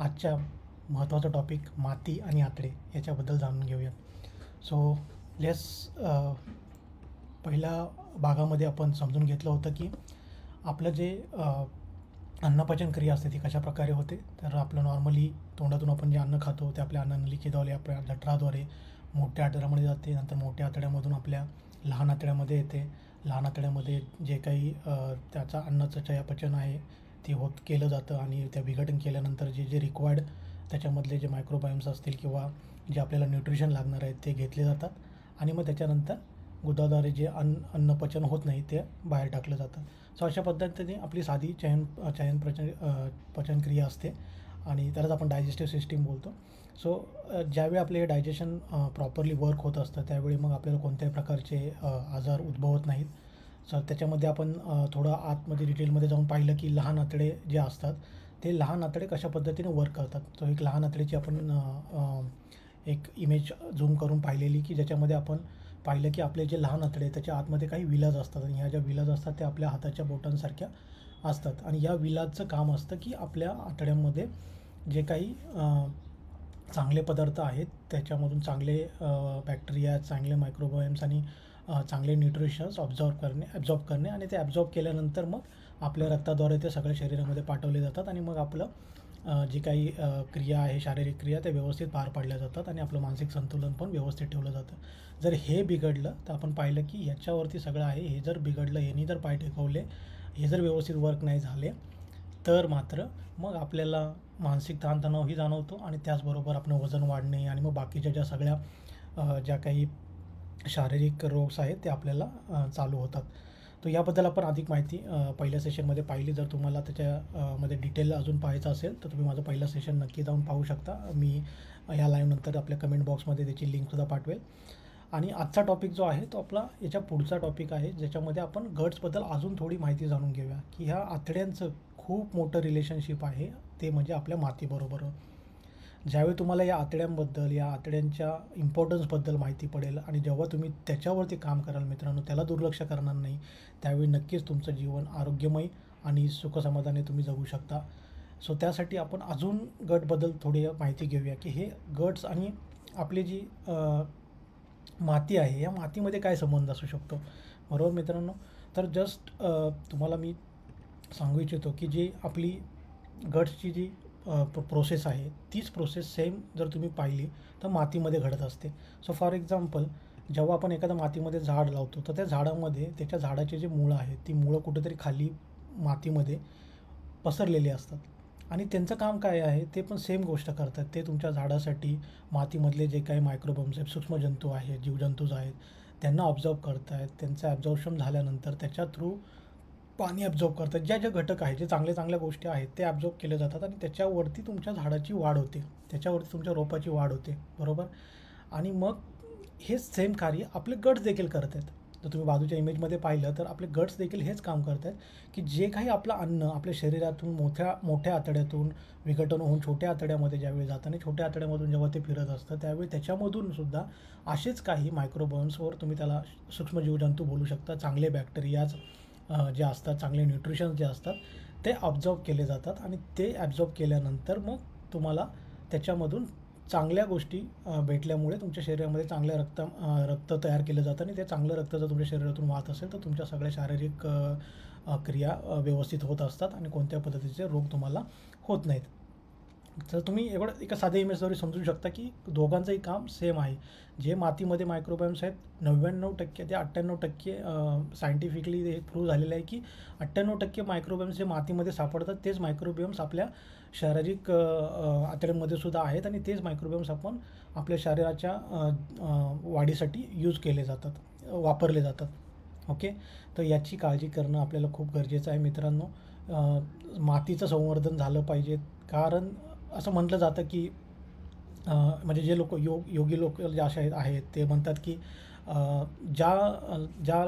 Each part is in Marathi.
आजच्या महत्त्वाचा टॉपिक माती आणि आतडे याच्याबद्दल जाणून घेऊया. सो लेट्स पहिल्या भागामध्ये आपण समजून घेतलं होतं की आपलं जे अन्नपचन क्रिया असते ती कशाप्रकारे होते. तर आपलं नॉर्मली तोंडातून आपण जे अन्न खातो ते आपल्या अन्ननलिकेद्वारे आपल्या जठराद्वारे मोठ्या आतड्यामध्ये जाते. नंतर मोठ्या आतड्यामधून आपल्या लहान आतड्यामध्ये येते. लहान आतड्यामध्ये जे काही त्याचा अन्नाचं चयापचन आहे ते केलं जातं आणि त्या विघटन केल्यानंतर जे जे रिक्वायर्ड त्याच्यामधले जे मायक्रोबायोम्स असतील किंवा जे आपल्याला न्यूट्रिशन लागणार आहेत ते घेतले जातात आणि मग त्याच्यानंतर गुदाद्वारे जे अन्नपचन होत नाही ते बाहेर टाकलं जातं. सो अशा पद्धतीने आपली साधी पचनक्रिया असते आणि त्यालाच आपण डायजेस्टिव्ह सिस्टीम बोलतो. सो ज्यावेळी आपले हे डायजेशन प्रॉपरली वर्क होत असतं त्यावेळी मग आपल्याला कोणत्याही प्रकारचे आजार उद्भवत नाहीत. सो त्याच्यामध्ये आपण थोडं आतमध्ये डिटेलमध्ये जाऊन पाहिलं की लहान आतडे जे असतात ते लहान आतडे कशा पद्धतीने वर्क करतात. तो एक लहान आतडेची आपण एक इमेज झूम करून पाहिलेली की ज्याच्यामध्ये आपण पाहिलं की आपले जे लहान आतडे त्याच्या आतमध्ये काही विलाज असतात आणि ह्या ज्या विलाज असतात त्या आपल्या हाताच्या बोटांसारख्या असतात आणि या विलाजचं काम असतं की आपल्या आतड्यामध्ये जे काही चांगले पदार्थ आहेत त्याच्यामधून चांगले बॅक्टेरिया, चांगले मायक्रोबायोम्स आणि चांगले न्यूट्रिशन्स ॲब्झॉर्ब करणे आणि ते ॲब्झॉर्ब केल्यानंतर मग आपल्या रक्ताद्वारे ते सगळ्या शरीरामध्ये पाठवले जातात आणि मग आपलं जी काही क्रिया आहे, शारीरिक क्रिया त्या व्यवस्थित पार पाडल्या जातात आणि आपलं मानसिक संतुलन पण व्यवस्थित ठेवलं जातं. जर हे बिघडलं तर आपण पाहिलं की ह्याच्यावरती सगळं आहे. हे जर बिघडलं, ह्यानी जर पाय टेकवले, हे जर व्यवस्थित वर्क नाही झाले तर मात्र मग आपल्याला मानसिक ताणतणावही जाणवतो आणि त्याचबरोबर आपलं वजन वाढणे आणि मग बाकीच्या ज्या सगळ्या ज्या काही शारीरिक रोग्स आहेत ते आपल्याला चालू होतात. तर याबद्दल आपण अधिक माहिती पहिल्या सेशनमध्ये पाहिली. जर तुम्हाला त्याच्यामध्ये डिटेल अजून पाहायचं असेल तर तुम्ही माझं पहिलं सेशन नक्की जाऊन पाहू शकता. मी ह्या लाईव्हनंतर आपल्या कमेंट बॉक्समध्ये त्याची लिंकसुद्धा पाठवेल. आणि आजचा टॉपिक जो आहे तो आपला याच्या पुढचा टॉपिक आहे ज्याच्यामध्ये आपण गट्सबद्दल अजून थोडी माहिती जाणून घेऊया की ह्या आतड्यांचं खूप मोठं रिलेशनशिप आहे ते म्हणजे आपल्या मातीबरोबर. ज्यावेळी तुम्हाला या आतड्यांबद्दल, या आतड्यांच्या इम्पॉर्टन्सबद्दल माहिती पडेल आणि जेव्हा तुम्ही त्याच्यावरती काम कराल मित्रांनो, त्याला दुर्लक्ष करणार नाही, त्यावेळी नक्कीच तुमचं जीवन आरोग्यमय आणि सुखसमाधानी तुम्ही जगू शकता. सो त्यासाठी आपण अजून गटबद्दल थोडी माहिती घेऊया की हे गट्स आणि आपली जी माती आहे या मातीमध्ये काय संबंध असू शकतो. बरोबर मित्रांनो. तर जस्ट तुम्हाला मी सांगू इच्छितो की जी आपली गट्सची जी प्रोसेस आहे तीच प्रोसेस सेम जर तुम्ही पाहिली तर मातीमध्ये घडत असते. सो फॉर एक्झाम्पल जेव्हा आपण एखाद्या मातीमध्ये झाड लावतो तर त्या झाडामध्ये त्याच्या झाडाचे जे मुळं आहेत ती मुळं कुठेतरी खाली मातीमध्ये पसरलेली असतात आणि त्यांचं काम काय आहे ते पण सेम गोष्ट करतात. ते तुमच्या झाडासाठी मातीमधले जे काही मायक्रोबायोम्स आहेत, सूक्ष्मजंतू आहेत, जीवजंतूज आहेत त्यांना ऑब्झर्व करत आहेत. त्यांचं ॲब्झॉर्प्शन झाल्यानंतर त्याच्या थ्रू पाणी ॲब्झॉर्ब करतात. ज्या ज्या घटक आहेत, जे चांगल्या गोष्टी आहेत ते ॲब्झॉर्ब केले जातात आणि त्याच्यावरती तुमच्या झाडाची वाढ होते, त्याच्यावरती तुमच्या रोपाची वाढ होते. बरोबर. आणि मग हे सेम कार्य आपले गट्स देखील करत आहेत. जर तुम्ही बाजूच्या इमेजमध्ये पाहिलं तर आपले गट्स देखील हेच काम करत आहेत की जे काही आपलं अन्न आपल्या शरीरातून मोठ्या आतड्यातून विघटन होऊन छोट्या आतड्यामध्ये ज्यावेळी जातं आणि छोट्या आतड्यामधून जेव्हा ते फिरत असतं त्यावेळी त्याच्यामधून सुद्धा असेच काही मायक्रोबायोम्सवर तुम्ही त्याला सूक्ष्मजीवजंतू बोलू शकता, चांगले बॅक्टेरियाज जे असतात, चांगले न्यूट्रिशन्स जे असतात ते ऑब्झर्व केले जातात आणि ते ॲब्झॉर्ब केल्यानंतर मग तुम्हाला त्याच्यामधून चांगल्या गोष्टी भेटल्यामुळे तुमच्या शरीरामध्ये चांगलं रक्त तयार केलं जातं आणि ते चांगलं रक्त जर तुमच्या शरीरातून वाहत असेल तर तुमच्या सगळ्या शारीरिक क्रिया व्यवस्थित होत असतात आणि कोणत्या पद्धतीचे रोग तुम्हाला होत नाहीत. तर तुम्ही एवढं एका साध्या इमेजद्वारे समजू शकता की दोघांचंही काम सेम आहे. जे मातीमध्ये मायक्रोबायोम्स आहेत 99% ते 98% सायंटिफिकली हे प्रूव्ह झालेलं आहे की 98% मायक्रोबायोम्स जे मातीमध्ये सापडतात तेच मायक्रोबायोम्स आपल्या शारीरिक आतड्यांमध्ये सुद्धा आहेत आणि तेच मायक्रोबायोम्स आपण आपल्या शरीराच्या वाढीसाठी यूज केले जातात, वापरले जातात. ओके. तर याची काळजी करणं आपल्याला खूप गरजेचं आहे मित्रांनो. मातीचं संवर्धन झालं पाहिजे कारण असं म्हटलं जातं की म्हणजे जे लोक योगी लोक जे असे आहेत ते म्हणतात की ज्या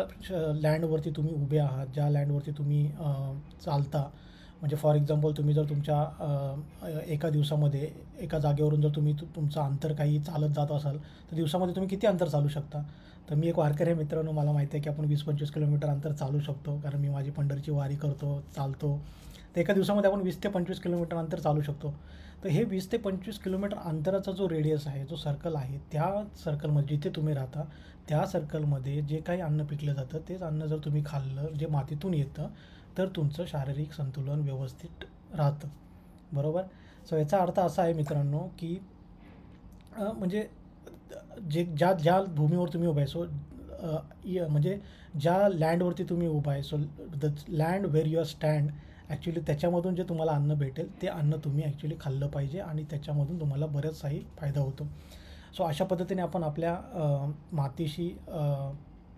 लँडवरती तुम्ही उभे आहात, ज्या लँडवरती तुम्ही चालता, म्हणजे फॉर एक्झाम्पल तुम्ही जर तुमच्या एका दिवसामध्ये एका जागेवरून जर तुम्ही तुमचं अंतर काही चालत जात असाल तर दिवसामध्ये तुम्ही किती अंतर चालू शकता. तर मी एक वारकरी आहे मित्रांनो, मला माहिती आहे की आपण 20-25 किलोमीटर अंतर चालू शकतो कारण मी माझी पंढरीची वारी करतो, चालतो. तर एका दिवसामध्ये आपण 20 ते 25 किलोमीटर अंतर चालू शकतो. तर हे 20 ते 25 किलोमीटर अंतराचा जो रेडियस आहे, जो सर्कल आहे, त्या सर्कलमध्ये जिथे तुम्ही राहता त्या सर्कलमध्ये जे काही अन्न पिकलं जातं तेच अन्न जर तुम्ही खाल्लं जे मातीतून येतं, तर तुमचं शारीरिक संतुलन व्यवस्थित राहतं. बरोबर. सो याचा अर्थ असा आहे मित्रांनो, की म्हणजे जे ज्या ज्या भूमीवर तुम्ही उभा आहे, सो म्हणजे ज्या लँडवरती तुम्ही उभा आहे, so the land where your stand, actually त्याच्यामधून जे तुम्हाला अन्न भेटेल ते अन्न तुम्ही ॲक्च्युली खाल्लं पाहिजे आणि त्याच्यामधून तुम्हाला बराचसाही फायदा होतो. सो अशा पद्धतीने आपण आपल्या मातीशी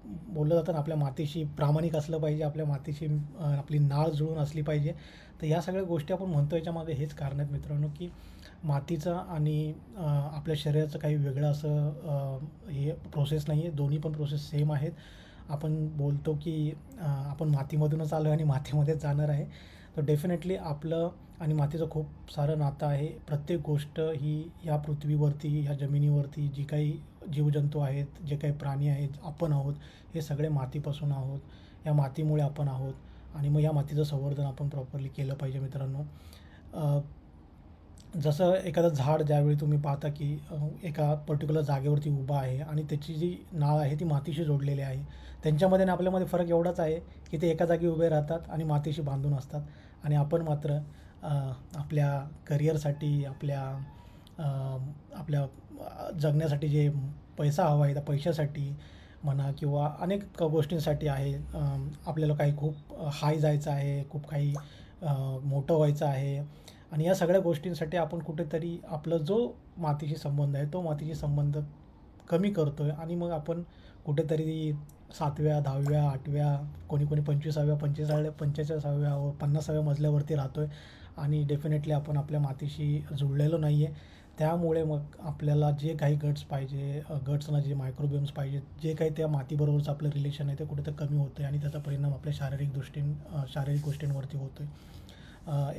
बोललं जातं ना, आपल्या मातीशी प्रामाणिक असलं पाहिजे, आपल्या मातीशी आपली नाळ जुळून असली पाहिजे. तर या सगळ्या गोष्टी आपण म्हणतो याच्यामागे हेच कारण आहेत मित्रांनो, की मातीचं आणि आपल्या शरीराचं काही वेगळं असं हे प्रोसेस नाही आहे. दोन्ही पण प्रोसेस सेम आहेत. आपण बोलतो की आपण मातीमधूनच आलो आहे आणि मातीमध्येच जाणार आहे. तर डेफिनेटली आपलं आणि मातीचं खूप सारं नातं आहे. प्रत्येक गोष्ट ही या पृथ्वीवरती, ह्या जमिनीवरती जी काही जीवजंतू आहेत, जे काही प्राणी आहेत, आपण आहोत, हे सगळे मातीपासून आहोत. या मातीमुळे आपण आहोत आणि मग या मातीचं संवर्धन आपण प्रॉपरली केलं पाहिजे मित्रांनो. जसं एखादं झाड ज्यावेळी तुम्ही पाहता की एका पर्टिक्युलर जागेवरती उभा आहे आणि त्याची जी नाळ आहे ती मातीशी जोडलेली आहे. त्यांच्यामध्ये आणि आपल्यामध्ये फरक एवढाच आहे की ते एका जागी उभे राहतात आणि मातीशी बांधून असतात आणि आपण मात्र आपल्या करिअरसाठी, आपल्या जगण्यासाठी जे पैसा हवा आहे त्या पैशासाठी म्हणा किंवा अनेक गोष्टींसाठी आहे. आपल्याला काही खूप हाय जायचं आहे, खूप काही मोठं व्हायचं आहे आणि या सगळ्या गोष्टींसाठी आपण कुठेतरी आपला जो मातीशी संबंध आहे तो मातीशी संबंध कमी करतो आहे आणि मग आपण कुठेतरी 7व्या 10व्या 8व्या कोणी 25व्या 45व्या व 50व्या मजल्यावरती राहतो आहे आणि डेफिनेटली आपण आपल्या मातीशी जुळलेलो नाही आहे. त्यामुळे मग आपल्याला जे काही गट्स पाहिजे, गट्सना जे मायक्रोबियम्स पाहिजे, जे काही त्या मातीबरोबरचं आपलं रिलेशन आहे ते कुठेतरी कमी होतं आहे आणि त्याचा परिणाम आपल्या शारीरिक गोष्टींवरती होतो आहे.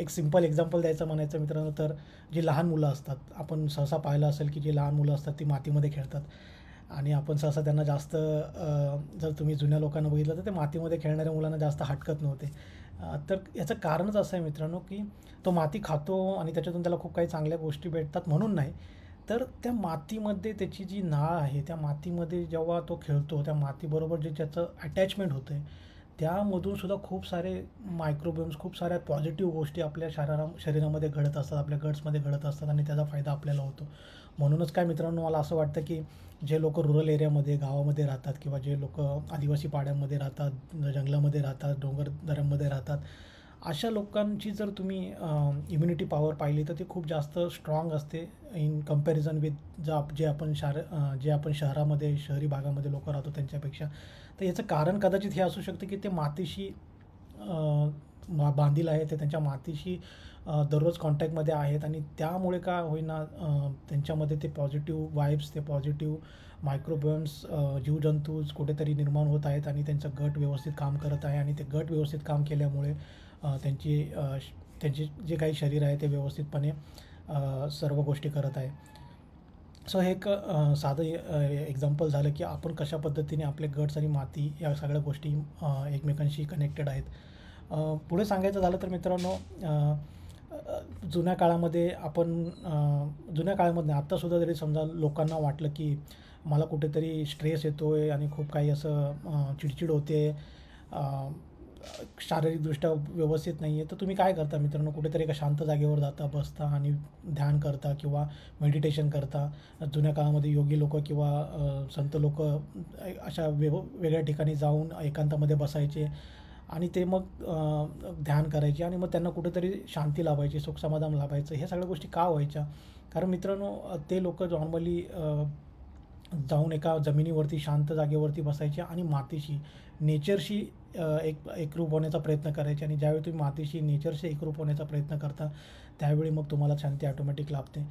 एक सिंपल एक्झाम्पल द्यायचं म्हणायचं मित्रांनो, तर जी लहान मुलं असतात, आपण सहसा पाहिलं असेल की जी लहान मुलं असतात ती मातीमध्ये खेळतात आणि आपण सहसा त्यांना जास्त जर तुम्ही जुन्या लोकांना बघितलं तर ते मातीमध्ये खेळणाऱ्या मुलांना जास्त हटकत नव्हते. तर याचं कारणच असं आहे मित्रांनो, की तो माती खातो आणि त्याच्यातून त्याला खूप काही चांगल्या गोष्टी भेटतात म्हणून नाही, तर त्या मातीमध्ये त्याची जी नाळ आहे, त्या मातीमध्ये जेव्हा तो खेळतो, त्या मातीबरोबर जे त्याचं अटॅचमेंट होतं आहे, त्यामधून सुद्धा खूप सारे मायक्रोबियम्स, खूप साऱ्या पॉझिटिव्ह गोष्टी आपल्या शरीरामध्ये घडत असतात, आपल्या गट्समध्ये घडत असतात आणि त्याचा फायदा आपल्याला होतो. म्हणूनच काय मित्रांनो, मला असं वाटतं की जे लोकं रुरल एरियामध्ये, गावामध्ये राहतात किंवा जे लोकं आदिवासी पाड्यांमध्ये राहतात, जंगलामध्ये राहतात, डोंगर दऱ्यांमध्ये राहतात, अशा लोकांची जर तुम्ही इम्युनिटी पॉवर पाहिली तर ती खूप जास्त स्ट्राँग असते इन कंपॅरिझन विथ जे आपण शहरामध्ये, शहरी भागामध्ये लोकं राहतो त्यांच्यापेक्षा. तर याचं कारण कदाचित हे असू शकतं की ते मातीशी बांधील आहे, ते त्यांच्या मातीशी दररोज कॉन्टॅक्टमध्ये आहेत आणि त्यामुळे का होईना त्यांच्यामध्ये ते पॉझिटिव्ह वाइब्स, ते पॉझिटिव्ह मायक्रोबियम्स, जीवजंतूज कुठेतरी निर्माण होत आहेत आणि त्यांचं गट व्यवस्थित काम करत आहे आणि ते गट व्यवस्थित काम केल्यामुळे त्यांचे जे काही शरीर आहे ते व्यवस्थितपणे सर्व गोष्टी करत आहे. सो हे एक साधं एक्झाम्पल झालं की आपण कशा पद्धतीने आपले गट्स आणि माती या सगळ्या गोष्टी एकमेकांशी कनेक्टेड आहेत. पुढे सांगायचं झालं तर मित्रांनो, जुन्या काळामध्ये जुन्या काळामध्ये आत्तासुद्धा जरी समजा लोकांना वाटलं की मला कुठेतरी स्ट्रेस येतो आहे आणि खूप काही असं चिडचिड होते, शारीरिकदृष्ट्या व्यवस्थित नाही आहे, तर तुम्ही काय करता मित्रांनो, कुठेतरी एका शांत जागेवर जाता, बसता आणि ध्यान करता किंवा मेडिटेशन करता. जुन्या काळामध्ये योगी लोकं किंवा संत लोकं अशा वेगळ्या ठिकाणी जाऊन एकांतामध्ये बसायचे आणि ते मग ध्यान करायचे आणि मग त्यांना कुठेतरी शांती लाभायची, सुखसमाधान लाभायचं. ह्या सगळ्या गोष्टी का व्हायच्या? कारण मित्रांनो, ते लोकं नॉर्मली जाऊन एका जमिनीवरती शांत जागेवरती बसायचे आणि मातीशी, नेचरशी एकरूप होण्याचा प्रयत्न करायचे आणि ज्यावेळी तुम्ही मातीशी, नेचरशी एकरूप होण्याचा प्रयत्न करता त्यावेळी मग तुम्हाला शांती ऑटोमॅटिक लाभते.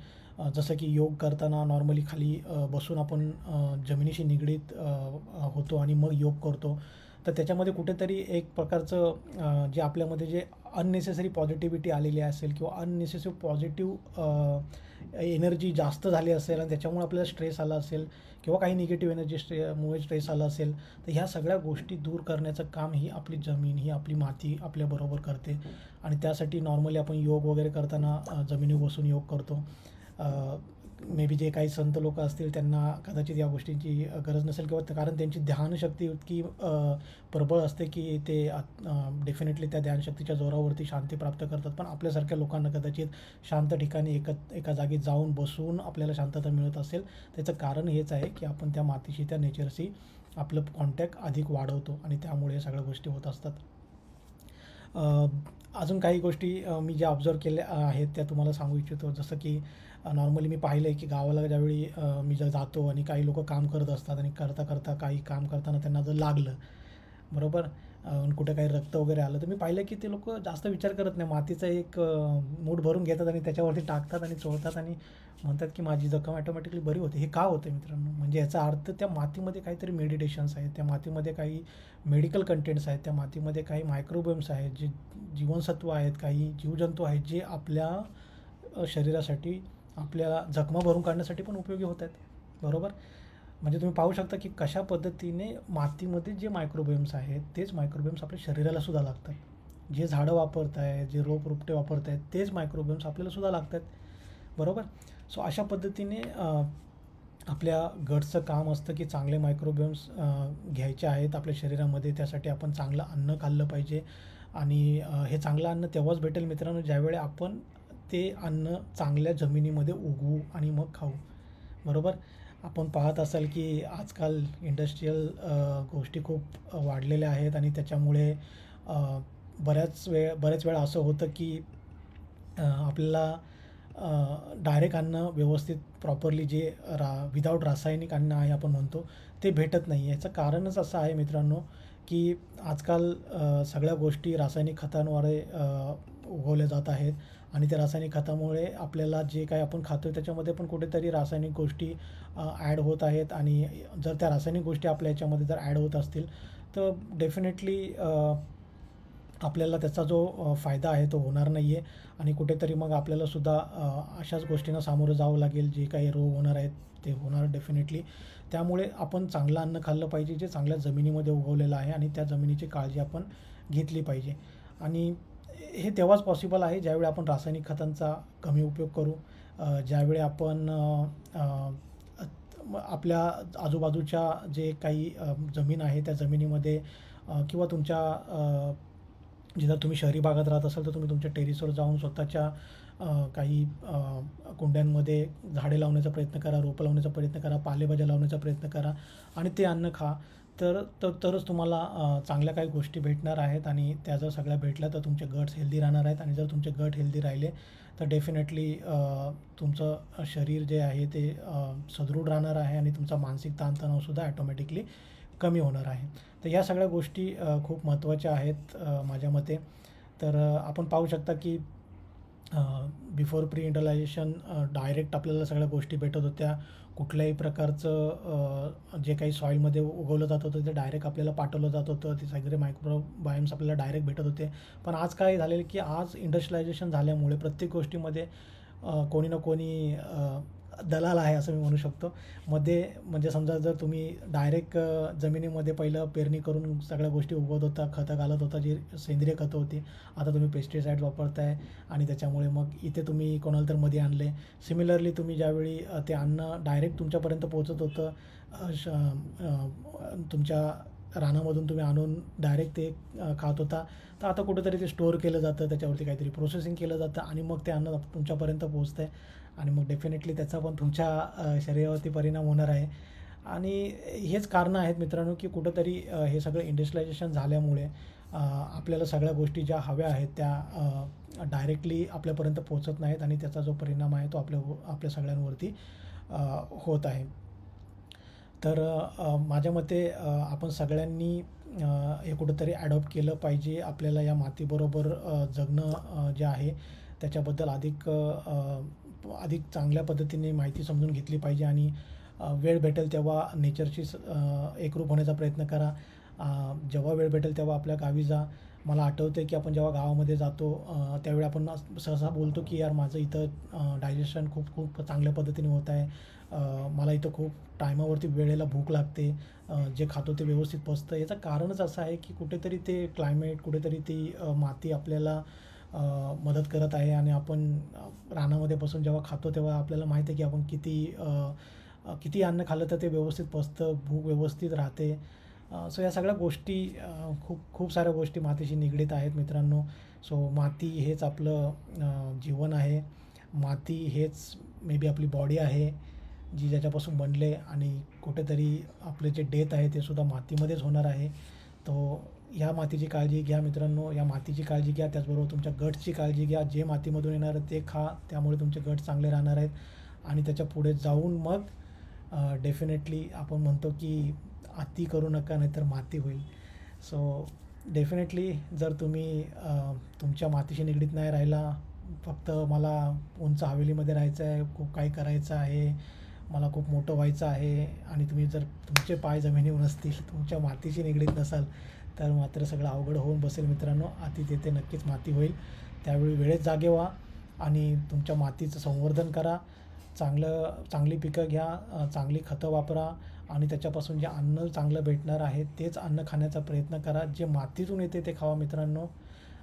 जसं की योग करताना नॉर्मली खाली बसून आपण जमिनीशी निगडीत होतो आणि मग योग करतो. तर त्याच्यामध्ये कुठेतरी एक प्रकारचं जे आपल्यामध्ये जे अननेसेसरी पॉझिटिव्हिटी आलेली असेल किंवा अननेसेसरी पॉझिटिव्ह एनर्जी जास्त झाली असेल आणि त्याच्यामुळे आपल्याला स्ट्रेस आला असेल किंवा काही निगेटिव्ह एनर्जी स्ट्रेस आला असेल, तर ह्या सगळ्या गोष्टी दूर करण्याचं काम ही आपली जमीन, ही आपली माती आपल्याबरोबर करते. आणि त्यासाठी नॉर्मली आपण योग वगैरे करताना जमिनीवर बसून योग करतो. मे बी जे काही संत लोक असतील त्यांना कदाचित या गोष्टींची गरज नसेल किंवा कारण त्यांची ध्यानशक्ती इतकी प्रबळ असते की ते डेफिनेटली त्या ध्यानशक्तीच्या जोरावरती शांती प्राप्त करतात. पण आपल्यासारख्या लोकांना कदाचित शांत ठिकाणी एका जागी जाऊन बसून आपल्याला शांतता मिळत असेल. त्याचं कारण हेच आहे की आपण त्या मातीशी, त्या नेचरशी आपलं कॉन्टॅक्ट अधिक वाढवतो आणि त्यामुळे या सगळ्या गोष्टी होत असतात. अजून काही गोष्टी मी ज्या ऑब्झर्व केल्या आहेत त्या तुम्हाला सांगू इच्छितो. जसं की नॉर्मली मी पाहिलं आहे की गावाला ज्यावेळी मी जातो आणि काही लोकं काम करत असतात आणि करता काही काम करताना त्यांना जर लागलं, बरोबर, कुठे काही रक्त वगैरे आलं, तर मी पाहिलं की ते लोकं जास्त विचार करत नाही. मातीचा एक मूठ भरून घेतात आणि त्याच्यावरती टाकतात आणि चोळतात आणि म्हणतात की माझी जखम ऑटोमॅटिकली बरी होते. हे का होतं मित्रांनो? म्हणजे याचा अर्थ त्या मातीमध्ये काहीतरी मेडिटेशन्स आहेत, त्या मातीमध्ये काही मेडिकल कंटेंट्स आहेत, त्या मातीमध्ये काही मायक्रोबियम्स आहेत, जे जीवनसत्व आहेत, काही जीवजंतू आहेत, जे आपल्या शरीरासाठी, आपल्याला जखमा भरून काढण्यासाठी पण उपयोगी होत आहेत, बरोबर. म्हणजे तुम्ही पाहू शकता की कशा पद्धतीने मातीमध्ये जे मायक्रोबियम्स आहेत तेच मायक्रोबियम्स आपल्या शरीराला सुद्धा लागतात. जे झाडं वापरत आहेत, जे रोपटे वापरत आहेत, तेच मायक्रोबियम्स आपल्याला सुद्धा लागतात, बरोबर. सो अशा पद्धतीने आपल्या गटचं काम असतं की चांगले मायक्रोबियम्स घ्यायचे आहेत आपल्या शरीरामध्ये. त्यासाठी आपण चांगलं अन्न खाल्लं पाहिजे आणि हे चांगलं अन्न तेव्हाच भेटेल मित्रांनो ज्यावेळी आपण ते अन्न चांगल्या जमिनीमध्ये उगवू आणि मग खाऊ, बरोबर. आपण पाहत असाल की आजकाल इंडस्ट्रियल गोष्टी खूप वाढलेल्या आहेत आणि त्याच्यामुळे बरेच वेळा असं होतं की आपल्याला डायरेक्ट अन्न व्यवस्थित प्रॉपरली जे विदाऊट रासायनिक अन्न आहे आपण म्हणतो ते भेटत नाही. याचं कारणच असं आहे मित्रांनो की आजकाल सगळ्या गोष्टी रासायनिक खतांद्वारे उगवल्या जात आहेत आणि त्या रासायनिक खतामुळे आपल्याला जे काही आपण खातो त्याच्यामध्ये पण कुठेतरी रासायनिक गोष्टी ॲड होत आहेत. आणि जर त्या रासायनिक गोष्टी आपल्या याच्यामध्ये जर ॲड होत असतील तर डेफिनेटली आपल्याला त्याचा जो फायदा आहे तो होणार नाही आहे आणि कुठेतरी मग आपल्याला सुद्धा अशाच गोष्टींना सामोरं जावं लागेल. जे काही रोग होणार आहेत ते होणार डेफिनेटली. त्यामुळे आपण चांगलं अन्न खाल्लं पाहिजे जे चांगल्या जमिनीमध्ये उगवलेलं आहे आणि त्या जमिनीची काळजी आपण घेतली पाहिजे. आणि हे तेव्हाच पॉसिबल आहे ज्यावेळी आपण रासायनिक खतांचा कमी उपयोग करू, ज्यावेळी आपण आपल्या आजूबाजूच्या जे काही जमीन आहे त्या जमिनीमध्ये किंवा तुमच्या जर तुम्ही शहरी भागात राहत असाल तर तुम्ही तुमच्या टेरेसवर जाऊन स्वतःच्या काही कुंड्यांमध्ये झाडे लावण्याचा प्रयत्न करा, रोपं लावण्याचा प्रयत्न करा, पालेभाज्या लावण्याचा प्रयत्न करा आणि ते अन्न खा. तरच तुम्हाला चांगल्या काही गोष्टी भेटणार आहेत आणि त्या जर सगळ्या भेटल्या तर तुमचे गट्स हेल्दी राहणार आहेत. आणि जर तुमचे गट हेल्दी राहिले तर डेफिनेटली तुमचं शरीर जे आहे ते सदृढ राहणार आहे आणि तुमचा मानसिक ताणतणावसुद्धा ॲटोमॅटिकली कमी होणार आहे. तर या सगळ्या गोष्टी खूप महत्त्वाच्या आहेत माझ्या मते. तर आपण पाहू शकता की बिफोर प्री इंडस्ट्रियलायझेशन डायरेक्ट आपल्याला सगळ्या गोष्टी भेटत होत्या. कुठल्याही प्रकारचं जे काही सॉईलमध्ये उगवलं जात होतं ते डायरेक्ट आपल्याला पाठवलं जात होतं. ते सगळे मायक्रोबायोम्स आपल्याला डायरेक्ट भेटत होते. पण आज काय झालेलं की आज इंडस्ट्रियलायझेशन झाल्यामुळे प्रत्येक गोष्टीमध्ये कोणी ना कोणी दलाल आहे असं मी म्हणू शकतो. म्हणजे समजा जर तुम्ही डायरेक्ट जमिनीमध्ये पहिलं पेरणी करून सगळ्या गोष्टी उगवत होता, खतं घालत होता, जी सेंद्रिय खतं होती, आता तुम्ही पेस्टिसाइड्स वापरताय आणि त्याच्यामुळे मग इथे तुम्ही कोणाला तर मध्ये आणले. सिमिलरली तुम्ही ज्यावेळी ते अन्न डायरेक्ट तुमच्यापर्यंत पोहोचत होतं, तुमच्या रानामधून तुम्ही आणून डायरेक्ट ते खात होता, तर आता कुठेतरी ते स्टोअर केलं जातं, त्याच्यावरती काहीतरी प्रोसेसिंग केलं जातं आणि मग ते अन्न तुमच्यापर्यंत पोहोचतं आहे आणि मग डेफिनेटली त्याचा पण तुमच्या शरीरावरती परिणाम होणार आहे. आणि हेच कारणं आहेत मित्रांनो की कुठंतरी हे सगळं इंडस्ट्रियलायझेशन झाल्यामुळे आपल्याला सगळ्या गोष्टी ज्या हव्या आहेत त्या डायरेक्टली आपल्यापर्यंत पोहोचत नाहीत आणि त्याचा जो परिणाम आहे तो आपल्या सगळ्यांवरती होत आहे. तर माझ्या मते आपण सगळ्यांनी हे कुठंतरी ॲडॉप्ट केलं पाहिजे. आपल्याला या मातीबरोबर जगणं जे आहे त्याच्याबद्दल अधिक चांगल्या पद्धतीने माहिती समजून घेतली पाहिजे आणि वेळ भेटेल तेव्हा नेचरशी एकरूप होण्याचा प्रयत्न करा. जेव्हा वेळ भेटेल तेव्हा आपल्या गावी जा. मला आठवतं आहे की आपण जेव्हा गावामध्ये जातो त्यावेळी आपण सहसा बोलतो की यार माझं इथं डायजेशन खूप खूप चांगल्या पद्धतीने होत आहे. मला इथं खूप टायमावरती वेळेला भूक लागते. जे खातो ते व्यवस्थित पचतं. याचं कारणच असं आहे की कुठेतरी ते क्लायमेट, कुठेतरी ती माती आपल्याला मदत करत आहे आणि आपण रानामध्ये बसून जेव्हा खातो तेव्हा आपल्याला माहीत आहे की आपण किती अन्न खाल्लं तर ते व्यवस्थित पचतं, भूक व्यवस्थित राहते. सो या सगळ्या गोष्टी खूप खूप साऱ्या गोष्टी मातीशी निगडीत आहेत मित्रांनो. सो माती हेच आपलं जीवन आहे. माती हेच मे बी आपली बॉडी आहे, जी ज्याच्यापासून बनले आणि कुठेतरी आपले जे डेथ आहे ते सुद्धा मातीमध्येच होणार आहे. तो ह्या मातीची काळजी घ्या मित्रांनो. या मातीची काळजी घ्या, त्याचबरोबर तुमच्या गट्सची काळजी घ्या. जे मातीमधून येणार आहे ते खा, त्यामुळे तुमचे गट चांगले राहणार आहेत. आणि त्याच्या पुढे जाऊन मग डेफिनेटली आपण म्हणतो की अति करू नका नाहीतर माती होईल. सो डेफिनेटली जर तुम्ही तुमच्या मातीशी निगडीत नाही राहिला, फक्त मला उंच हवेलीमध्ये राहायचं आहे, खूप काही करायचं आहे, मला खूप मोठं व्हायचं आहे आणि तुम्ही जर तुमचे पाय जमिनीवर नसतील, तुमच्या मातीशी निगडीत नसाल, तर मात्र सगळं अवघड होऊन बसेल मित्रांनो. अति तेथे नक्कीच माती होईल. त्यावेळी वेळेत जागे व्हा आणि तुमच्या मातीचं संवर्धन करा. चांगली पिकं घ्या, चांगली खतं वापरा आणि त्याच्यापासून जे अन्न चांगलं भेटणार आहे तेच अन्न खाण्याचा प्रयत्न करा. जे मातीतून येते ते खावा मित्रांनो.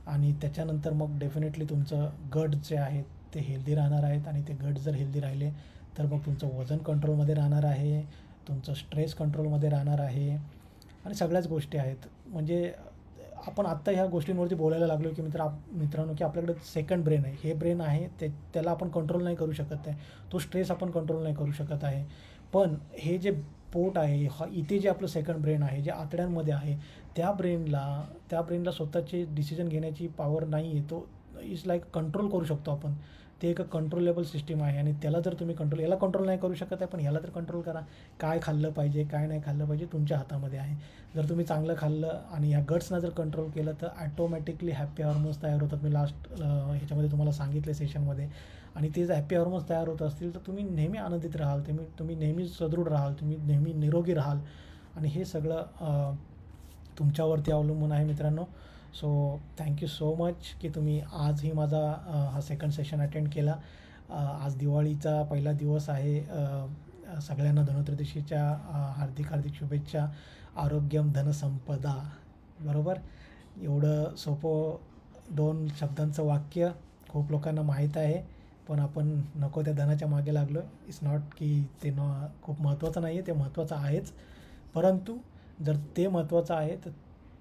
आणि त्याच्यानंतर मग डेफिनेटली तुमचं गट जे आहेत ते हेल्दी राहणार आहेत आणि ते गट जर हेल्दी राहिले तर मग तुमचं वजन कंट्रोलमध्ये राहणार आहे, तुमचं स्ट्रेस कंट्रोलमध्ये राहणार आहे आणि सगळ्याच गोष्टी आहेत. म्हणजे आपण आत्ता ह्या गोष्टींवरती बोलायला लागलो की मित्रांनो की आपल्याकडे सेकंड ब्रेन आहे. हे ब्रेन आहे त्याला आपण कंट्रोल नाही करू शकत आहे. तो स्ट्रेस आपण कंट्रोल नाही करू शकत आहे. पण हे जे पोट आहे, इथे जे आपलं सेकंड ब्रेन आहे, जे आतड्यांमध्ये आहे, त्या ब्रेनला स्वतःचे डिसिजन घेण्याची पॉवर नाही आहे. तो इज लाईक कंट्रोल करू शकतो आपण. ते एक कंट्रोलेबल सिस्टीम आहे आणि त्याला जर तुम्ही याला कंट्रोल नाही करू शकत आहे, पण ह्याला तर कंट्रोल करा. काय खाल्लं पाहिजे, काय नाही खाल्लं पाहिजे तुमच्या हातामध्ये आहे. जर तुम्ही चांगलं खाल्लं आणि ह्या गट्सना जर कंट्रोल केलं तर ॲटोमॅटिकली हॅपी हार्मोन्स तयार होतात. मी लास्ट ह्याच्यामध्ये तुम्हाला सांगितलं सेशनमध्ये. आणि ते जर हॅपी हार्मोन्स तयार होत असतील तर तुम्ही नेहमी आनंदित राहाल, तुम्ही नेहमी सदृढ राहाल, तुम्ही नेहमी निरोगी राहाल आणि हे सगळं तुमच्यावरती अवलंबून आहे मित्रांनो. सो थँक्यू सो मच की तुम्ही आजही माझा हा सेकंड सेशन अटेंड केला. आज दिवाळीचा पहिला दिवस आहे. सगळ्यांना धनत्रयोदशीच्या हार्दिक हार्दिक शुभेच्छा. आरोग्यम धनसंपदा, बरोबर. एवढं सोपं 2 शब्दांचं वाक्य खूप लोकांना माहीत आहे, पण आपण नको त्या धनाच्या मागे लागलो. इट्स नॉट की ते खूप महत्त्वाचं नाही आहे, ते महत्त्वाचं आहेच. परंतु जर ते महत्त्वाचं आहे तर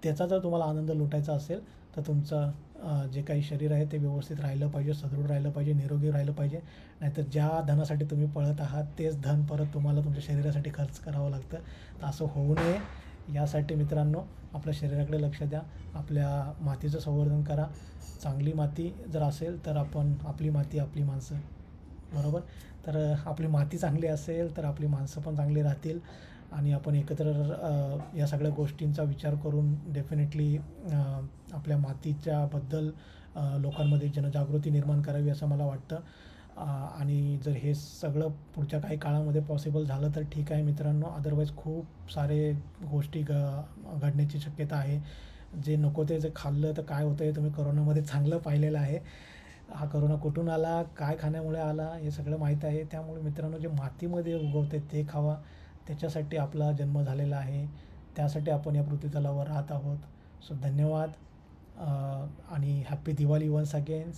त्याचा जर तुम्हाला आनंद लुटायचा असेल तर तुमचं जे काही शरीर आहे ते व्यवस्थित राहिलं पाहिजे, सदृढ राहिलं पाहिजे, निरोगी राहिलं पाहिजे. नाहीतर ज्या धनासाठी तुम्ही पळत आहात तेच धन परत तुम्हाला तुमच्या शरीरासाठी खर्च करावं लागतं. तर असं होऊ नये यासाठी मित्रांनो आपल्या शरीराकडे लक्ष द्या. आपल्या मातीचं संवर्धन करा. चांगली माती जर असेल तर आपली माती आपली माणसं, बरोबर. तर आपली माती चांगली असेल तर आपली माणसं पण चांगली राहतील आणि आपण एकत्र या सगळ्या गोष्टींचा विचार करून डेफिनेटली आपल्या मातीच्याबद्दल लोकांमध्ये जनजागृती निर्माण करावी असं मला वाटतं. आणि जर हे सगळं पुढच्या काही काळामध्ये पॉसिबल झालं तर ठीक आहे मित्रांनो. अदरवाईज खूप सारे गोष्टी घडण्याची शक्यता आहे. जे नको ते जे खाल्लं तर काय होतं हे तुम्ही कोरोनामध्ये चांगलं पाहिलेलं आहे. हा करोना कुठून आला, काय खाण्यामुळे आला हे सगळं माहीत आहे. त्यामुळे मित्रांनो जे मातीमध्ये उगवते ते खावा. त्याच्यासाठी आपला जन्म झालेला आहे, त्यासाठी आपण या पृथ्वीतलावर राहत आहोत. सो धन्यवाद आणि हॅपी दिवाळी वन्स अगेन.